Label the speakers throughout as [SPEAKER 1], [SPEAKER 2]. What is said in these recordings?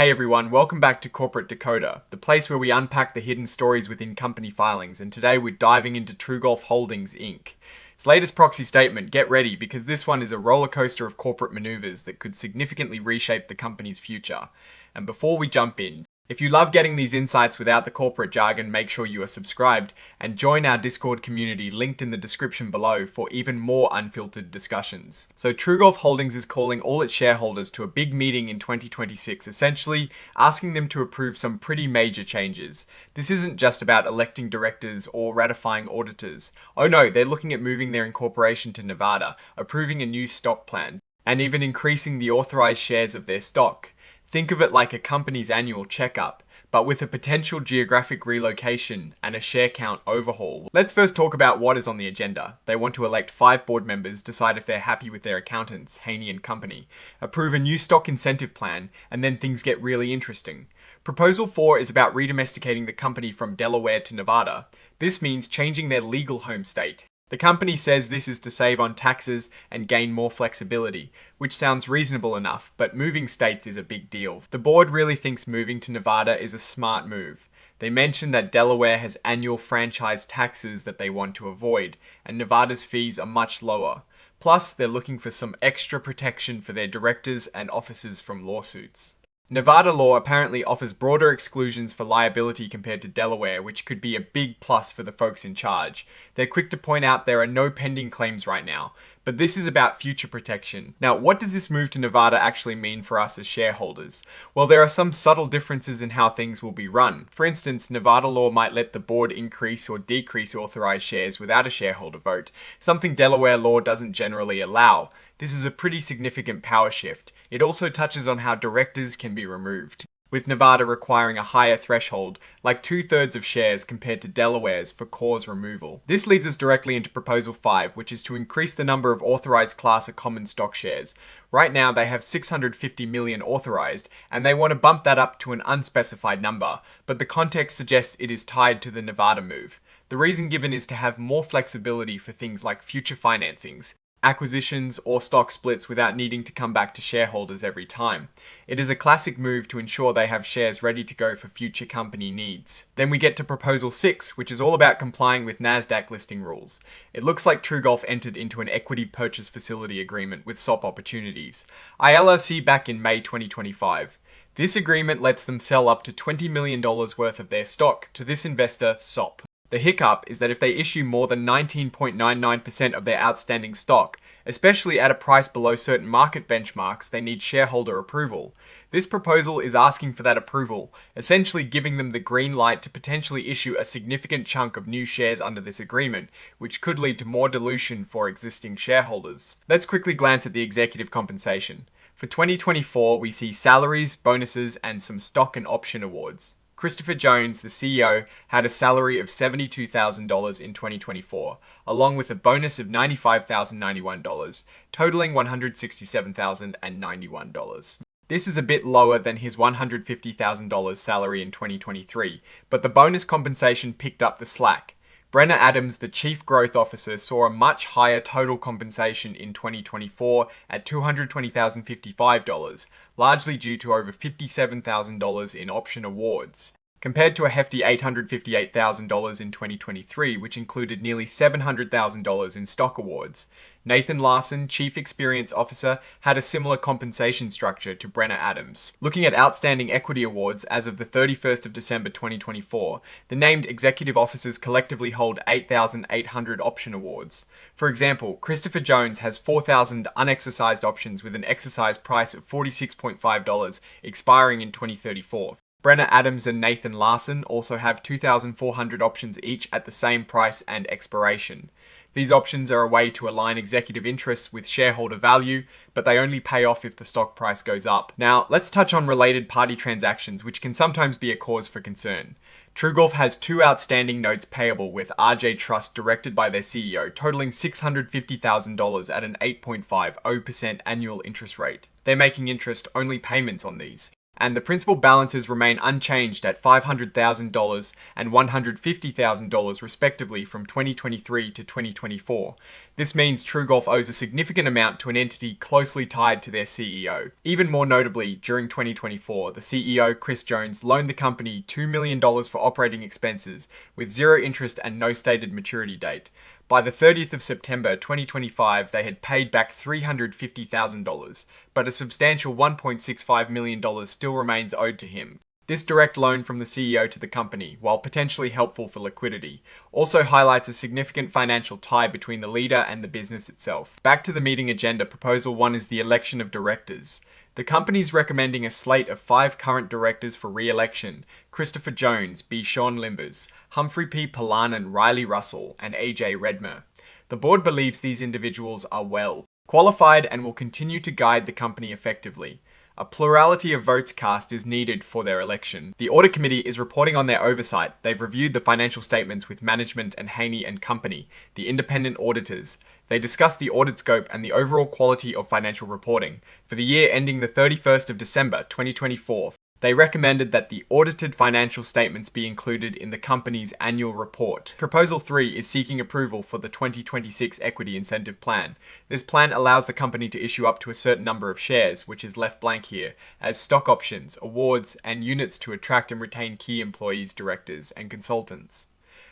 [SPEAKER 1] Hey everyone, welcome back to Corporate Decoder, the place where we unpack the hidden stories within company filings, and today we're diving into TruGolf Holdings Inc. Its latest proxy statement, get ready because this one is a roller coaster of corporate maneuvers that could significantly reshape the company's future. And before we jump in, if you love getting these insights without the corporate jargon, make sure you are subscribed and join our Discord community linked in the description below for even more unfiltered discussions. So TruGolf Holdings is calling all its shareholders to a big meeting in 2026, essentially asking them to approve some pretty major changes. This isn't just about electing directors or ratifying auditors. Oh no, they're looking at moving their incorporation to Nevada, approving a new stock plan, and even increasing the authorized shares of their stock. Think of it like a company's annual checkup, but with a potential geographic relocation and a share count overhaul. Let's first talk about what is on the agenda. They want to elect 5 board members, decide if they're happy with their accountants, Haney & Company, approve a new stock incentive plan, and then things get really interesting. Proposal 4 is about redomesticating the company from Delaware to Nevada. This means changing their legal home state. The company says this is to save on taxes and gain more flexibility, which sounds reasonable enough, but moving states is a big deal. The board really thinks moving to Nevada is a smart move. They mention that Delaware has annual franchise taxes that they want to avoid, and Nevada's fees are much lower. Plus, they're looking for some extra protection for their directors and officers from lawsuits. Nevada law apparently offers broader exclusions for liability compared to Delaware, which could be a big plus for the folks in charge. They're quick to point out there are no pending claims right now, but this is about future protection. Now, what does this move to Nevada actually mean for us as shareholders? Well, there are some subtle differences in how things will be run. For instance, Nevada law might let the board increase or decrease authorized shares without a shareholder vote, something Delaware law doesn't generally allow. This is a pretty significant power shift. It also touches on how directors can be removed, with Nevada requiring a higher threshold, like 2/3 of shares compared to Delaware's for cause removal. This leads us directly into Proposal 5, which is to increase the number of authorized class of common stock shares. Right now they have 650 million authorized, and they want to bump that up to an unspecified number, but the context suggests it is tied to the Nevada move. The reason given is to have more flexibility for things like future financings, acquisitions, or stock splits without needing to come back to shareholders every time. It is a classic move to ensure they have shares ready to go for future company needs. Then we get to Proposal 6, which is all about complying with NASDAQ listing rules. It looks like TruGolf entered into an equity purchase facility agreement with SOP Opportunities, ILRC, back in May 2025. This agreement lets them sell up to $20 million worth of their stock to this investor, SOP. The hiccup is that if they issue more than 19.99% of their outstanding stock, especially at a price below certain market benchmarks, they need shareholder approval. This proposal is asking for that approval, essentially giving them the green light to potentially issue a significant chunk of new shares under this agreement, which could lead to more dilution for existing shareholders. Let's quickly glance at the executive compensation. For 2024, we see salaries, bonuses, and some stock and option awards. Christopher Jones, the CEO, had a salary of $72,000 in 2024, along with a bonus of $95,091, totaling $167,091. This is a bit lower than his $150,000 salary in 2023, but the bonus compensation picked up the slack. Brenna Adams, the Chief Growth Officer, saw a much higher total compensation in 2024 at $220,055, largely due to over $57,000 in option awards, compared to a hefty $858,000 in 2023, which included nearly $700,000 in stock awards. Nathan Larson, Chief Experience Officer, had a similar compensation structure to Brenna Adams. Looking at outstanding equity awards as of the 31st of December 2024, the named executive officers collectively hold 8,800 option awards. For example, Christopher Jones has 4,000 unexercised options with an exercise price of $46.5 expiring in 2034. Brenna Adams and Nathan Larson also have 2,400 options each at the same price and expiration. These options are a way to align executive interests with shareholder value, but they only pay off if the stock price goes up. Now, let's touch on related party transactions, which can sometimes be a cause for concern. TruGolf has 2 outstanding notes payable with RJ Trust directed by their CEO, totaling $650,000 at an 8.50% annual interest rate. They're making interest-only payments on these. and the principal balances remain unchanged at $500,000 and $150,000 respectively from 2023 to 2024. This means TruGolf owes a significant amount to an entity closely tied to their CEO. Even more notably, during 2024, the CEO, Chris Jones, loaned the company $2 million for operating expenses with zero interest and no stated maturity date. By the 30th of September 2025, they had paid back $350,000, but a substantial $1.65 million still remains owed to him. This direct loan from the CEO to the company, while potentially helpful for liquidity, also highlights a significant financial tie between the leader and the business itself. Back to the meeting agenda, Proposal 1 is the election of directors. The company's recommending a slate of 5 current directors for re-election: Christopher Jones, B. Sean Limbers, Humphrey P. Polanen, Riley Russell, and A.J. Redmer. The board believes these individuals are well qualified and will continue to guide the company effectively. A plurality of votes cast is needed for their election. The audit committee is reporting on their oversight. They've reviewed the financial statements with management and Haney and Company, the independent auditors. They discussed the audit scope and the overall quality of financial reporting. For the year ending the 31st of December 2024, they recommended that the audited financial statements be included in the company's annual report. Proposal 3 is seeking approval for the 2026 Equity Incentive Plan. This plan allows the company to issue up to a certain number of shares, which is left blank here, as stock options, awards, and units to attract and retain key employees, directors, and consultants.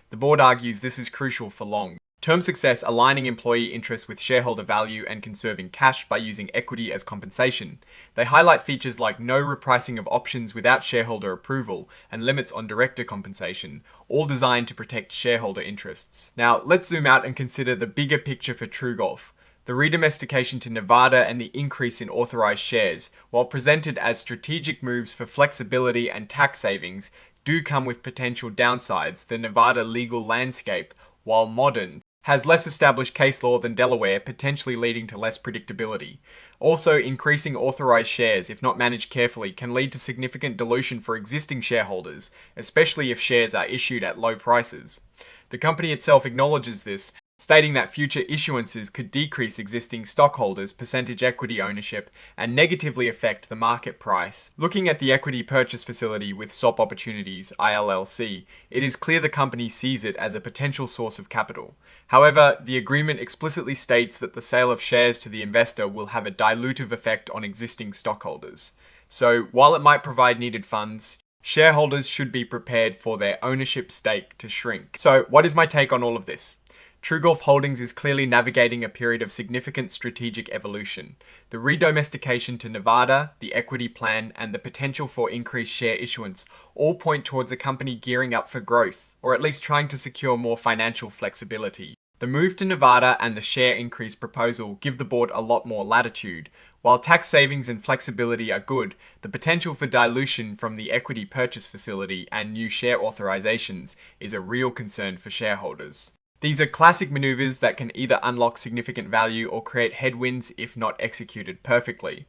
[SPEAKER 1] The board argues this is crucial for long-term success, aligning employee interests with shareholder value and conserving cash by using equity as compensation. They highlight features like no repricing of options without shareholder approval and limits on director compensation, all designed to protect shareholder interests. Now, let's zoom out and consider the bigger picture for TruGolf. The redomestication to Nevada and the increase in authorized shares, while presented as strategic moves for flexibility and tax savings, do come with potential downsides. The Nevada legal landscape, while modern, has less established case law than Delaware, potentially leading to less predictability. Also, increasing authorized shares, if not managed carefully, can lead to significant dilution for existing shareholders, especially if shares are issued at low prices. The company itself acknowledges this, stating that future issuances could decrease existing stockholders' percentage equity ownership and negatively affect the market price. Looking at the equity purchase facility with SOP Opportunities, ILLC, it is clear the company sees it as a potential source of capital. However, the agreement explicitly states that the sale of shares to the investor will have a dilutive effect on existing stockholders. So, while it might provide needed funds, shareholders should be prepared for their ownership stake to shrink. So, what is my take on all of this? TruGolf Holdings is clearly navigating a period of significant strategic evolution. The redomestication to Nevada, the equity plan, and the potential for increased share issuance all point towards a company gearing up for growth, or at least trying to secure more financial flexibility. The move to Nevada and the share increase proposal give the board a lot more latitude. While tax savings and flexibility are good, the potential for dilution from the equity purchase facility and new share authorizations is a real concern for shareholders. These are classic maneuvers that can either unlock significant value or create headwinds if not executed perfectly.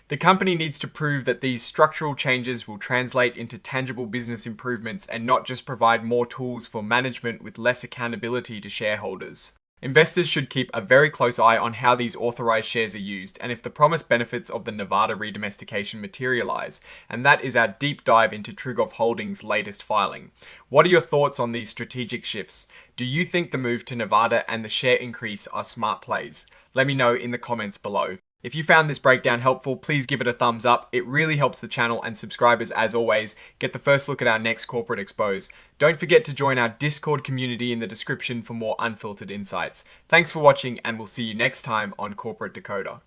[SPEAKER 1] The company needs to prove that these structural changes will translate into tangible business improvements and not just provide more tools for management with less accountability to shareholders. Investors should keep a very close eye on how these authorized shares are used and if the promised benefits of the Nevada redomestication materialize, and that is our deep dive into TruGolf Holdings' latest filing. What are your thoughts on these strategic shifts? Do you think the move to Nevada and the share increase are smart plays? Let me know in the comments below. If you found this breakdown helpful, please give it a thumbs up. It really helps the channel, and subscribers, as always, get the first look at our next Corporate Expose. Don't forget to join our Discord community in the description for more unfiltered insights. Thanks for watching, and we'll see you next time on Corporate Decoder.